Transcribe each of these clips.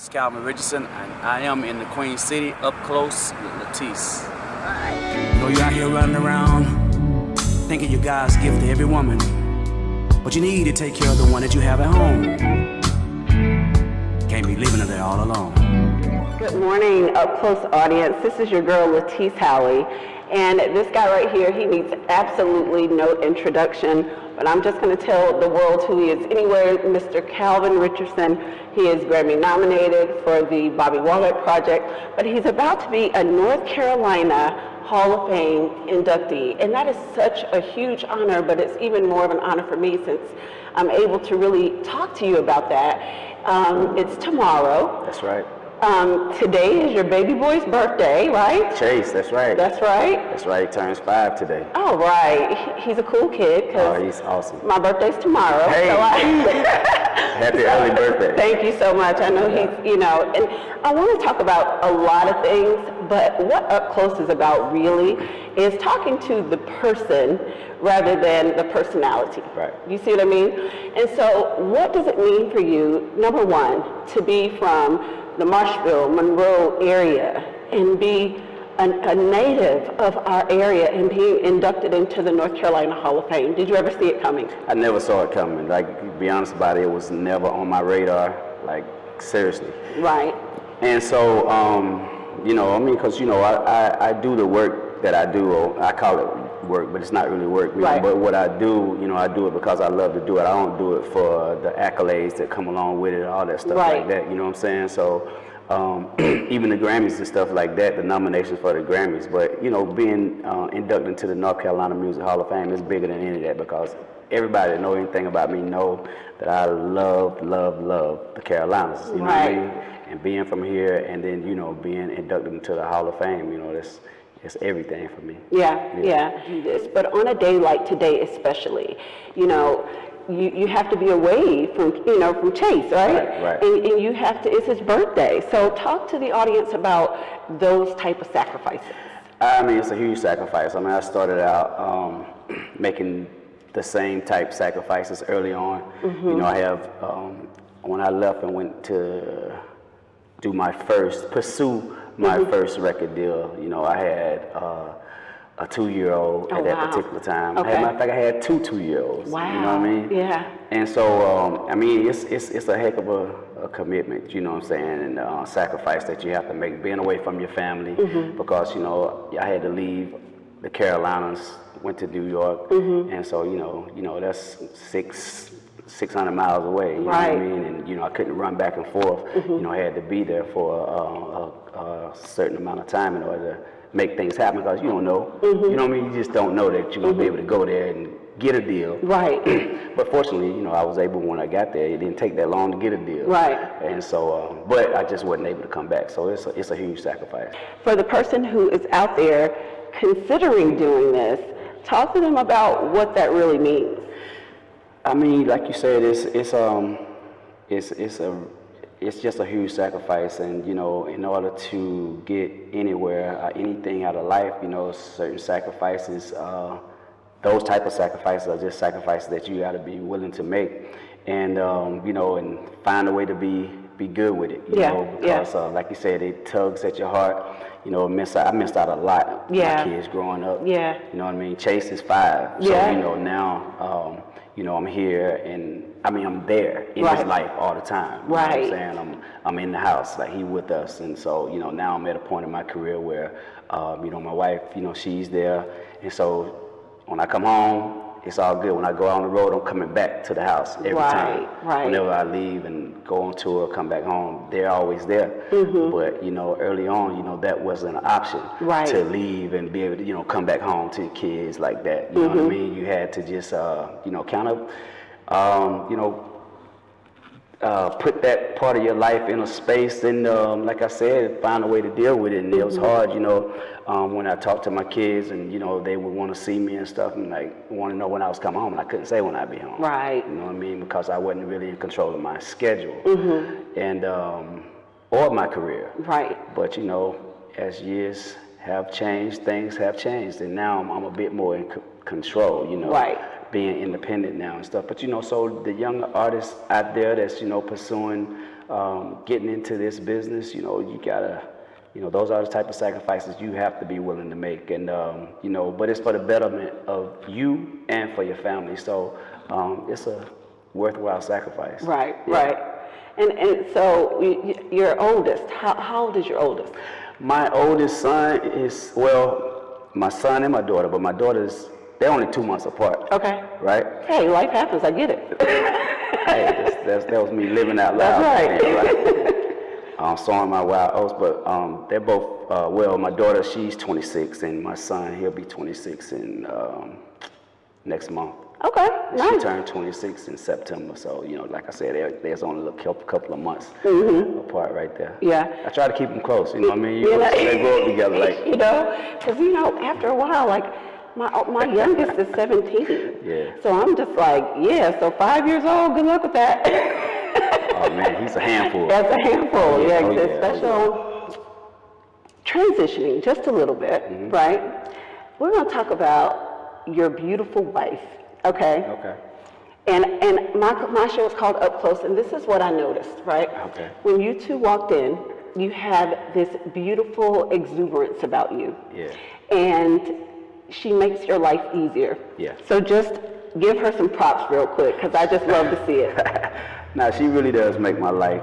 is Calvin Richardson, and I am in the Queen City, up close with Latise. You know, you're out here running around thinking you God's gift to every woman, but you need to take care of the one that you have at home. Can't be leaving her there all alone. Good morning, up close audience. This is your girl Latise Howie, and this guy right here, he needs absolutely no introduction, but I'm just going to tell the world who he is anyway. Mr. Calvin Richardson. He is Grammy nominated for the Bobby Womack Project, but he's about to be a North Carolina Hall of Fame inductee, and that is such a huge honor, but it's even more of an honor for me since I'm able to really talk to you about that. It's tomorrow. That's right. Today is your baby boy's birthday, right? Chase, that's right. That's right. That's right, he turns 5 today. Oh, right. He's a cool kid. Oh, he's awesome. My birthday's tomorrow. Hey! So Happy early birthday. Thank you so much. I know he's, and I want to talk about a lot of things, but what Up Close is about really is talking to the person rather than the personality. Right. You see what I mean? And so what does it mean for you, number one, to be from the Marshville, Monroe area and be a native of our area and being inducted into the North Carolina Hall of Fame? Did you ever see it coming? I never saw it coming. Like, to be honest about it, it was never on my radar. Like, seriously. Right. And so, because, I do the work that I do. Or I call it work, but it's not really work. Right. But what I do, I do it because I love to do it. I don't do it for the accolades that come along with it, all that stuff Right. like that. You know what I'm saying? So, even the Grammys and stuff like that, the nominations for the Grammys, but being inducted into the North Carolina Music Hall of Fame is bigger than any of that, because everybody that know anything about me know that I love the Carolinas, you know what I mean? And being from here and then, being inducted into the Hall of Fame, it's everything for me. Yeah. But on a day like today especially, you have to be away from Chase, right? Right. And you have to, it's his birthday. So talk to the audience about those type of sacrifices. I mean, it's a huge sacrifice. I mean, I started out making the same type sacrifices early on. Mm-hmm. I have, when I left and went to pursue my mm-hmm. first record deal, I had a 2-year-old at that particular time. Okay. As a matter of fact, I had 2 2-year-olds. Wow. You know what I mean? Yeah. And so, it's a heck of a commitment, you know what I'm saying, and sacrifice that you have to make, being away from your family, mm-hmm. because, I had to leave the Carolinas, went to New York, mm-hmm. and so, that's 600 miles away, you know Right. what I mean, and, I couldn't run back and forth, mm-hmm. I had to be there for a certain amount of time in order to make things happen, because you don't know, mm-hmm. you know what I mean, you just don't know that you're going to mm-hmm. be able to go there and get a deal. Right. But fortunately, I was able, when I got there, it didn't take that long to get a deal. Right. And so, but I just wasn't able to come back, so it's a huge sacrifice. For the person who is out there considering doing this, talk to them about what that really means. I mean, like you said, it's just a huge sacrifice, and in order to get anywhere, anything out of life, certain sacrifices, those type of sacrifices are just sacrifices that you got to be willing to make, and and find a way to be good with it. Because like you said, it tugs at your heart. I missed out a lot. Yeah. My kids growing up. Yeah. You know what I mean? Chase is 5. So Yeah. now I'm here, and I'm there in Right. his life all the time. You Right. know what I'm saying? I'm in the house, like he with us, and so now I'm at a point in my career where my wife, she's there, and so when I come home, it's all good. When I go out on the road, I'm coming back to the house every time. Right. Whenever I leave and go on tour, come back home, they're always there. Mm-hmm. But early on, that wasn't an option. Right. To leave and be able to come back home to your kids like that. You know what I mean? You had to just kind of put that part of your life in a space, and like I said, find a way to deal with it. And it was hard, when I talked to my kids, and they would want to see me and stuff, and want to know when I was coming home, and I couldn't say when I'd be home. Right. You know what I mean? Because I wasn't really in control of my schedule, Mm-hmm. and or my career. Right. But as years have changed, things have changed, and now I'm a bit more in control. Right. Being independent now and stuff. But so the young artists out there that's pursuing getting into this business, you know, you gotta, you know, those are the type of sacrifices you have to be willing to make. And, you know, but it's for the betterment of you and for your family. So it's a worthwhile sacrifice. Right, right. And so your oldest, how old is your oldest? My oldest son is, well, my son and my daughter, but my daughter's, they're only 2 months apart. Okay. Right? Hey, life happens, I get it. Hey, that was me living out loud. That's right. Sowing my wild oats, but they're both, well, my daughter, she's 26, and my son, he'll be 26 in next month. Okay, nice. She turned 26 in September, so, you know, like I said, there's only a couple of months apart right there. Yeah. I try to keep them close, you know what I mean? So they grow up together. Like, you know, because, you know, after a while, like, my youngest is 17. Yeah. So I'm just like, yeah, so 5 years old, good luck with that. Oh, man, he's a handful. That's a handful, yeah, Oh, yeah. especially on transitioning just a little bit, right? We're going to talk about your beautiful wife, okay? Okay. And my show is called Up Close, and this is what I noticed, right? Okay. When you two walked in, you had this beautiful exuberance about you. Yeah. And she makes your life easier. Yeah. So just give her some props real quick, because I just love to see it. Now, she really does make my life,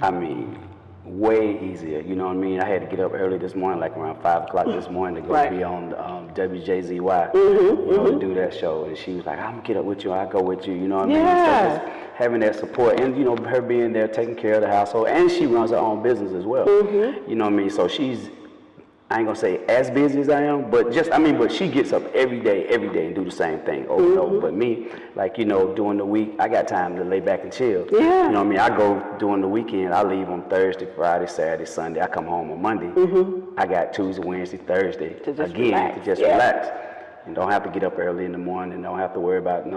I mean, way easier. You know what I mean? I had to get up early this morning, like around 5 o'clock this morning, to go be on WJZY, you know, to do that show. And she was like, I'm going to get up with you, I'll go with you, you know what I mean? So just having that support, and, you know, her being there, taking care of the household, and she runs her own business as well. You know what I mean? So she's, I ain't gonna say as busy as I am, but just, I mean, but she gets up every day and do the same thing over and over. But me, like, you know, during the week, I got time to lay back and chill. Yeah. You know what I mean? I go during the weekend, I leave on Thursday, Friday, Saturday, Sunday. I come home on Monday. I got Tuesday, Wednesday, Thursday To just again relax. to just relax. And don't have to get up early in the morning, don't have to worry about you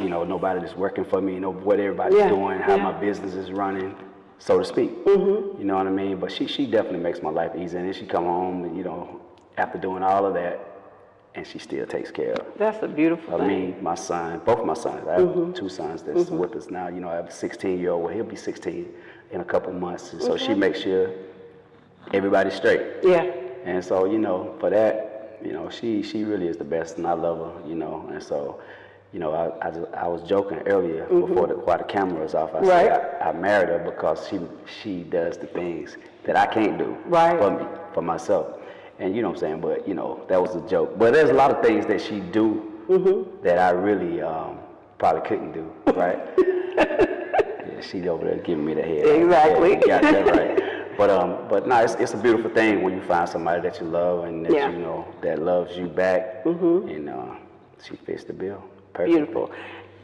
know, nobody that's working for me, you know, what everybody's doing, how my business is running, so to speak. You know what I mean? But she definitely makes my life easy. And then she come home, and, you know, after doing all of that, and she still takes care of. That's a beautiful thing. Me, my son, both my sons. I have 2 sons that's with us now. You know, I have a 16-year-old. Well, he'll be 16 in a couple months. And so she makes sure everybody's straight. Yeah. And so, you know, for that, you know, she really is the best, and I love her, you know. And so, you know, I was joking earlier while the camera was off. I said I married her because she does the things that I can't do for me, for myself. And you know what I'm saying? But, you know, that was a joke. But there's a lot of things that she do that I really probably couldn't do, right? Yeah, she over there giving me the head. Exactly. Yeah, you got that right. But no, it's a beautiful thing when you find somebody that you love and that you know that loves you back, and she fits the bill. Perfect. Beautiful.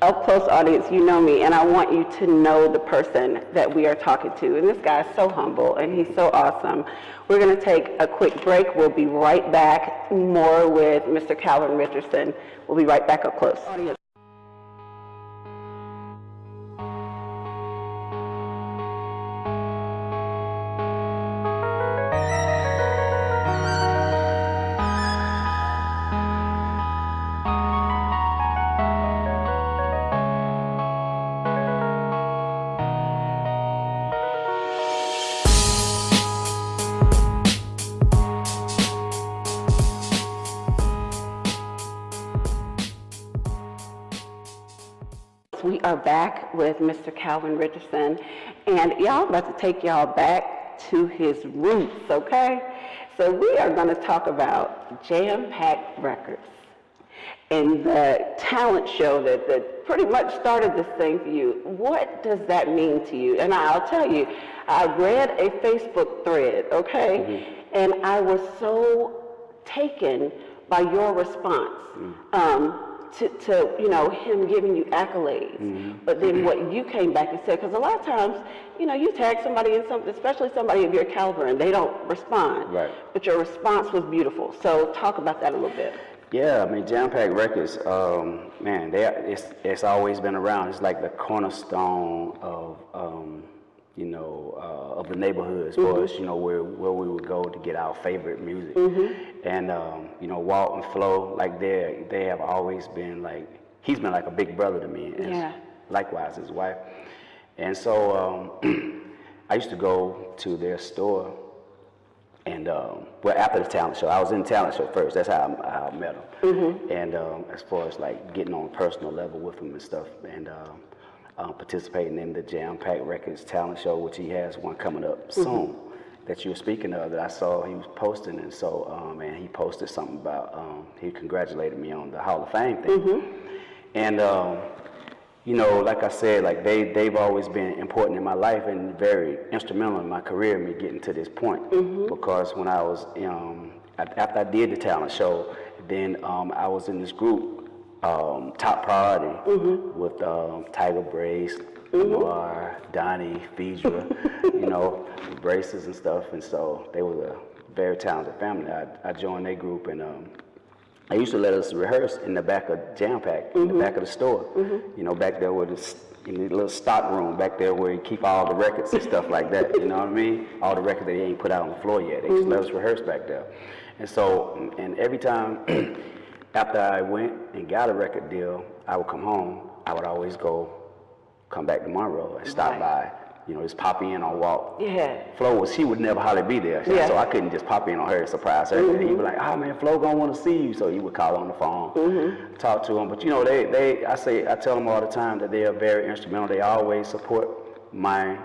Up close audience, you know me, and I want you to know the person that we are talking to. And this guy is so humble, and he's so awesome. We're going to take a quick break. We'll be right back. More with Mr. Calvin Richardson. We'll be right back up close. Audience. We are back with Mr. Calvin Richardson, and y'all about to take y'all back to his roots, okay? So we are going to talk about Jampacked Records and the talent show that pretty much started this thing for you. What does that mean to you? And I'll tell you, I read a Facebook thread, okay? And I was so taken by your response. To you know, him giving you accolades, but then what you came back and said, because a lot of times, you know, you tag somebody in something, especially somebody of your caliber, and they don't respond. Right. But your response was beautiful. So talk about that a little bit. Yeah, I mean, Jampacked Records, man, it's always been around. It's like the cornerstone of, you know, of the neighborhoods for us, you know, where we would go to get our favorite music. And, you know, Walt and Flo, like they have always been like, he's been like a big brother to me. likewise his wife. And so I used to go to their store, and well, after the talent show, I was in the talent show first. That's how I met him. Mm-hmm. And as far as like getting on a personal level with him and stuff, and participating in the Jampacked Records talent show, which he has one coming up soon, that you were speaking of, that I saw he was posting. And so, and he posted something about, he congratulated me on the Hall of Fame thing. And, you know, like I said, like they've always been important in my life and very instrumental in my career, me getting to this point. Because when I was, after I did the talent show, then I was in this group, Top Priority, with Tiger Brace, Lamar, Donnie, Phaedra, you know, braces and stuff. And so they were a very talented family. I joined their group, and they used to let us rehearse in the back of Jampacked, in the back of the store. You know, back there where in the little stock room back there where you keep all the records and stuff like that. You know what I mean? All the records that they ain't put out on the floor yet. They just let us rehearse back there. And so, and every time after I went and got a record deal, I would come home. I would always come back to Monroe and stop by, you know, just pop in on Walt. Flo she would never hardly be there. So I couldn't just pop in on her and surprise her. And he'd be like, oh man, Flo gonna want to see you. So he would call on the phone, talk to him. But you know, I tell them all the time that they are very instrumental. They always support my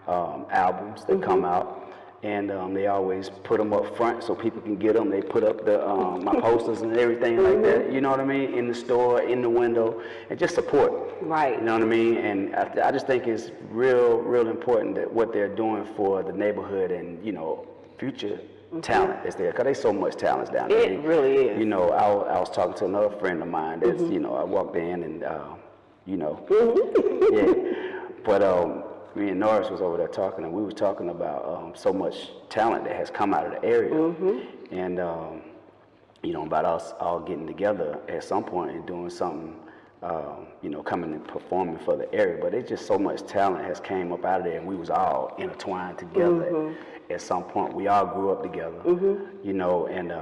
albums that come out. And they always put them up front so people can get them. They put up the my posters and everything like that, you know what I mean, in the store, in the window, and just support. Right. You know what I mean? And I just think it's real important that what they're doing for the neighborhood and, you know, future talent that's there, because there's so much talent down there. It really is. You know, I was talking to another friend of mine that's, you know, I walked in and, you know, but me and Norris was over there talking, and we were talking about so much talent that has come out of the area, and you know, about us all getting together at some point and doing something, you know, coming and performing for the area. But it's just so much talent has came up out of there, and we was all intertwined together. At some point, we all grew up together, you know, and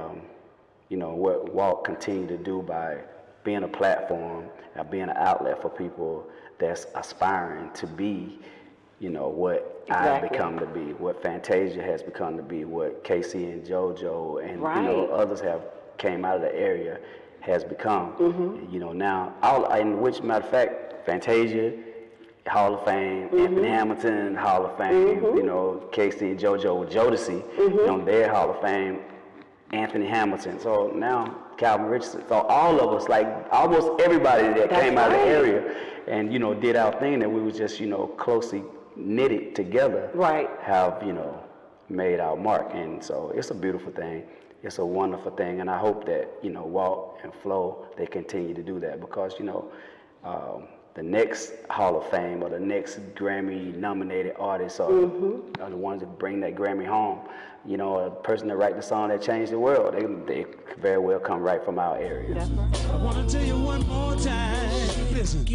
you know what Walt continued to do by being a platform, being an outlet for people that's aspiring to be, you know, what I've become to be, what Fantasia has become to be, what Casey and JoJo and you know, others have came out of the area has become. You know, now, which matter of fact, Fantasia, Hall of Fame, Anthony Hamilton, Hall of Fame, you know, Casey and JoJo with Jodeci, you know, their Hall of Fame, Anthony Hamilton. So now Calvin Richardson. So all of us, like almost everybody that came out of the area and, you know, did our thing, that we was just, you know, closely knitted together, have, you know, made our mark. And so it's a beautiful thing. It's a wonderful thing. And I hope that, you know, Walt and Flo, they continue to do that, because, you know, the next Hall of Fame or the next Grammy nominated artists are the ones that bring that Grammy home. You know, a person that write the song that changed the world, they very well come right from our area. That's right. I want to tell you one more time. Listen.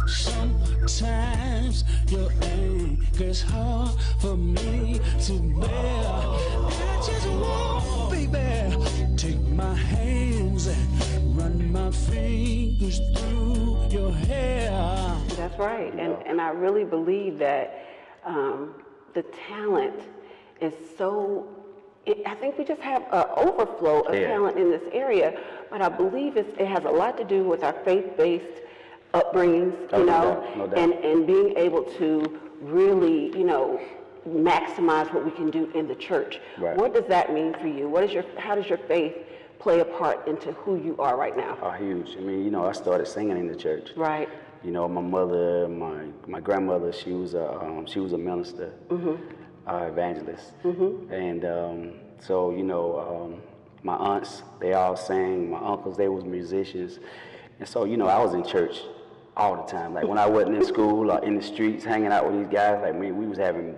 Sometimes your anger's hard for me to bear. I just want, baby, take my hands and run my fingers through your hair. That's right. And I really believe that the talent is so, I think we just have an overflow of talent in this area, but I believe it has a lot to do with our faith-based upbringings, you know, no doubt. And being able to really, you know, maximize what we can do in the church. What does that mean for you? How does your faith play a part into who you are right now? Oh, huge. I mean, you know, I started singing in the church. You know, my mother, my grandmother, she was a minister, evangelist, and so, you know, my aunts, they all sang. My uncles, they was musicians, and so, you know, I was in church all the time. Like when I wasn't in school or in the streets hanging out with these guys, like we was having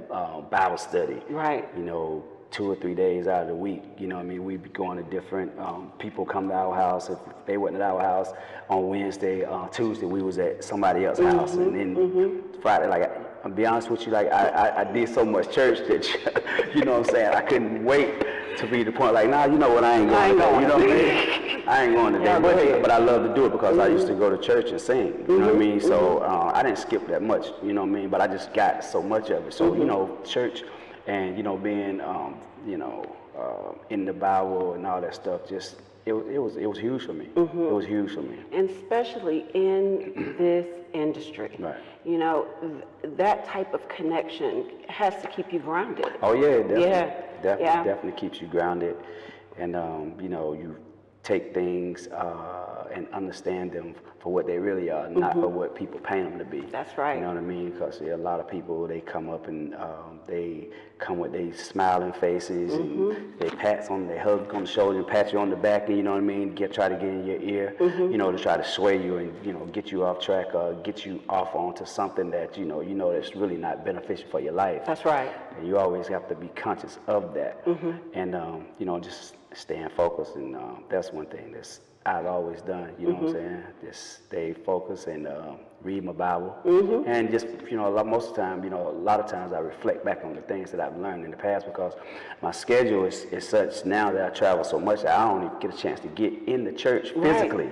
Bible study. You know, 2 or 3 days out of the week. You know what I mean? We'd be going to different, people come to our house. If they wasn't at our house on Wednesday, Tuesday, we was at somebody else's house. And then Friday, like, I'll be honest with you, like I did so much church that, you know what I'm saying, I couldn't wait to be the point like, nah, you know what, I ain't going today. You know what I mean? I ain't going today. But I love to do it because I used to go to church and sing. You know what I mean? So I didn't skip that much. You know what I mean? But I just got so much of it. So you know, church and you know being in the Bible and all that stuff, just it was huge for me. It was huge for me. And especially in this industry, Right. you know, that type of connection has to keep you grounded. Oh yeah, definitely. Yeah. Definitely keeps you grounded, and you know, you take things and understand them for what they really are, not for what people paint them to be. That's right. You know what I mean? Because a lot of people, they come up and they come with they smiling faces and they they hug on the shoulder and pat you on the back, and you know what I mean, try to get in your ear, you know, to try to sway you and you know get you off track or get you off onto something that you know that's really not beneficial for your life. That's right. And you always have to be conscious of that, and you know, just staying focused, and that's one thing that's I've always done, you know what I'm saying? Just stay focused and read my Bible. And just, you know, most of the time, you know, a lot of times I reflect back on the things that I've learned in the past because my schedule is such now that I travel so much that I don't even get a chance to get in the church physically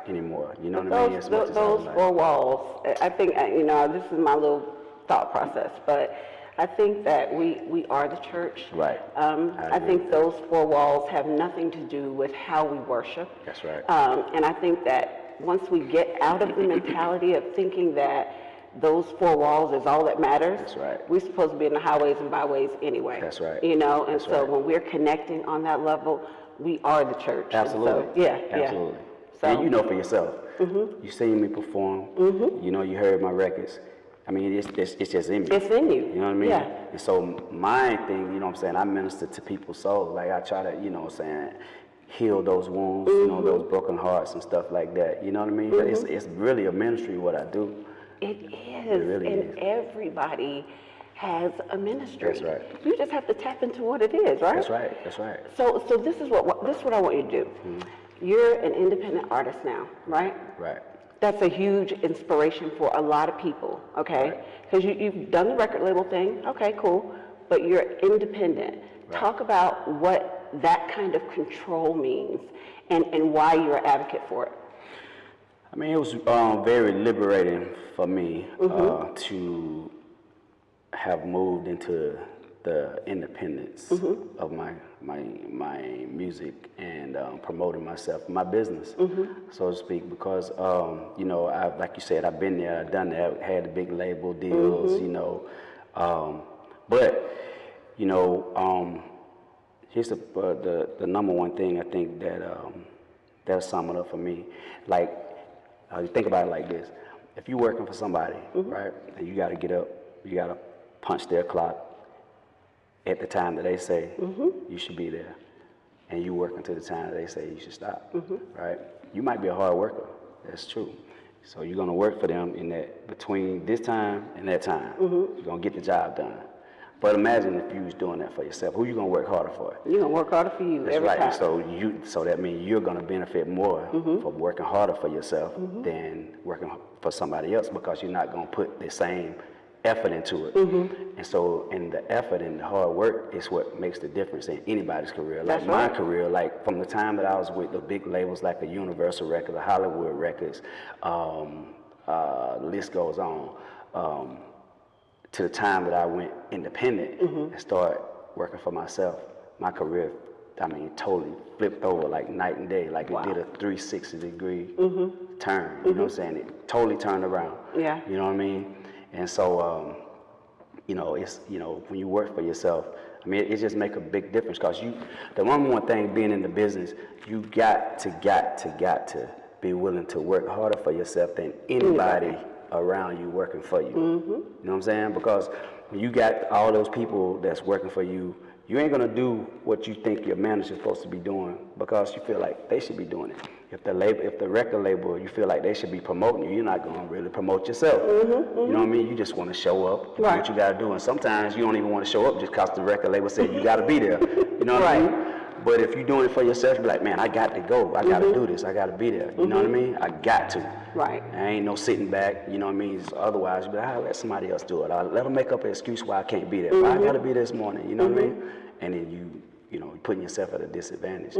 anymore. You know what I mean? As much as those four walls, I think, you know, this is my little thought process, but I think that we are the church. Right. I think those four walls have nothing to do with how we worship. That's right. And I think that once we get out of the mentality of thinking that those four walls is all that matters, That's right. we're supposed to be in the highways and byways anyway. That's right. You know, and That's so right. when we're connecting on that level, we are the church. Absolutely. So, yeah. Absolutely. So, and you know for yourself. You seen me perform. You know, you heard my records. I mean, it's just in me. it's in you. You know what I mean? Yeah. And so my thing, you know what I'm saying, I minister to people's souls. Like I try to, you know what I'm saying, heal those wounds, you know, those broken hearts and stuff like that. You know what I mean? But it's really a ministry what I do. It is. It really and is. everybody has a ministry. That's right. You just have to tap into what it is, right? That's right. That's right. So this is what I want you to do. You're an independent artist now, right? Right. That's a huge inspiration for a lot of people, okay? Because you've done the record label thing, okay, cool, but you're independent. Right. Talk about what that kind of control means and why you're an advocate for it. I mean, it was very liberating for me to have moved into the independence of my music and promoting myself, my business, so to speak, because you know, like you said, I've been there, I've done that, had the big label deals, you know, but you know, here's the number one thing I think that that'll sum it up for me. Like, you think about it like this: if you're working for somebody, right, and you got to get up, you got to punch their clock at the time that they say you should be there, and you work until the time that they say you should stop, right? You might be a hard worker, that's true. So you're gonna work for them in that between this time and that time. You're gonna get the job done. But imagine if you was doing that for yourself. Who you gonna work harder for? You're gonna work harder for you. That's every right. time. So that means you're gonna benefit more from working harder for yourself than working for somebody else, because you're not gonna put the same effort into it. And so, in the effort and the hard work is what makes the difference in anybody's career. Like my career, like from the time that I was with the big labels like the Universal Records, the Hollywood Records, the list goes on, to the time that I went independent and started working for myself, my career, I mean, totally flipped over like night and day. Like it did a 360-degree turn. You know what I'm saying? It totally turned around. Yeah. You know what I mean? And so, you know, it's, you know, when you work for yourself, I mean, it just make a big difference, because the number one thing being in the business, you got to be willing to work harder for yourself than anybody around you working for you. You know what I'm saying? Because when you got all those people that's working for you, you ain't gonna do what you think your manager's supposed to be doing because you feel like they should be doing it. If the record label, you feel like they should be promoting you, you're not gonna really promote yourself. You know what I mean? You just want to show up, do what you gotta do, and sometimes you don't even want to show up just because the record label said you gotta be there. You know what I mean? But if you're doing it for yourself, you're like, man, I got to go. I got to do this. I got to be there. You know what I mean? I got to. Right. I ain't no sitting back. You know what I mean? So otherwise, you'll be like, I'll let somebody else do it. I'll let them make up an excuse why I can't be there. But I got to be there this morning. You know what I mean? And then you know, putting yourself at a disadvantage.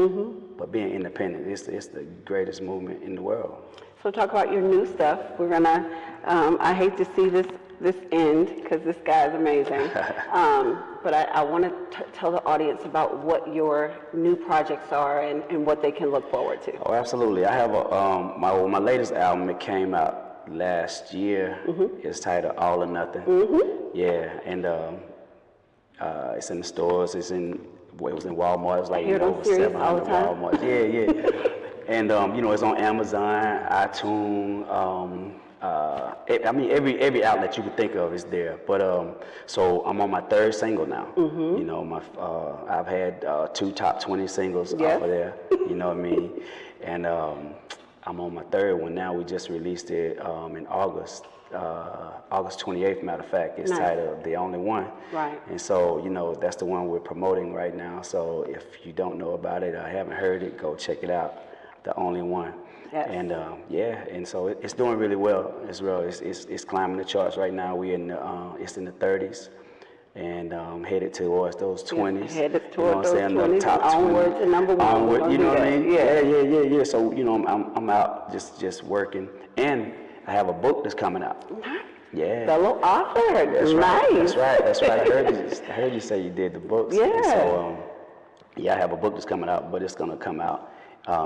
But being independent, it's the greatest movement in the world. So talk about your new stuff. We're gonna, I hate to see this end because this guy is amazing. But I want to tell the audience about what your new projects are and what they can look forward to. Oh, absolutely. I have my latest album. It came out last year. It's titled All or Nothing. Yeah, and it's in the stores. It was in Walmart. It was like over 700 Walmart. Yeah. And it's on Amazon, iTunes. Every outlet you could think of is there. But so I'm on my third single now. I've had 2 top 20 singles off of there. You know what I mean? And I'm on my third one now. We just released it in August 28th. Matter of fact, it's titled "The Only One." Right. And so that's the one we're promoting right now. So if you don't know about it or haven't heard it, go check it out. The Only One. Yes. And and so it's doing really well. It's climbing the charts right now. It's in the 30s, and headed towards those 20s. Headed towards those 20s, top onward to number one. Onward, you know what I mean? Yeah. So I'm out just working, and I have a book that's coming out. Yeah. Fellow author. That's nice. Right. That's right. I heard you say you did the books. Yeah. And so I have a book that's coming out, but it's gonna come out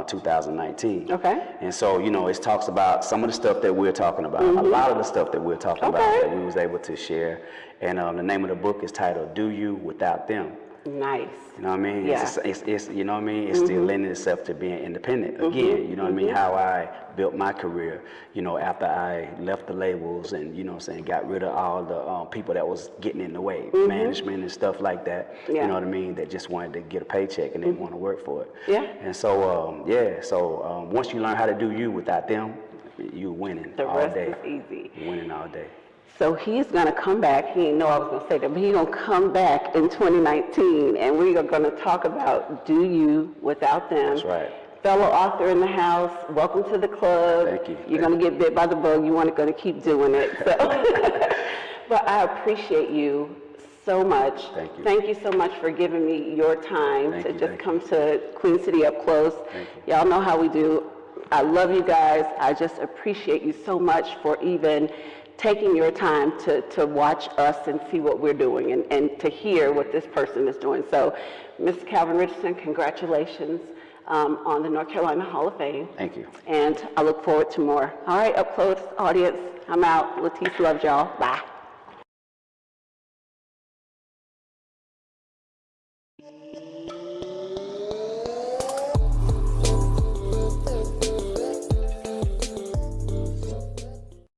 2019. Okay. And so, it talks about some of the stuff that we're talking about, a lot of the stuff that we're talking about that we was able to share. And the name of the book is titled "Do You Without Them." Nice. You know what I mean? Yeah. It's you know what I mean? It's still lending itself to being independent. Again, you know what I mean? How I built my career, after I left the labels and, got rid of all the people that was getting in the way, management and stuff like that. Yeah. You know what I mean? That just wanted to get a paycheck and didn't want to work for it. Yeah. And so, once you learn how to do you without them, you're winning all day. The rest is easy. You're winning all day. So he's going to come back. He didn't know I was going to say that, but he's going to come back in 2019, and we are going to talk about Do You Without Them. That's right. Fellow author in the house, welcome to the club. Thank you. You're going to get bit by the bug. You want to keep doing it. So. But I appreciate you so much. Thank you. Thank you so much for giving me your time to come to Queen City up close. Thank you. Y'all know how we do. I love you guys. I just appreciate you so much for even taking your time to watch us and see what we're doing and to hear what this person is doing. So, Mr. Calvin Richardson, congratulations on the North Carolina Hall of Fame. Thank you. And I look forward to more. All right, up close audience, I'm out. Latise loves y'all. Bye.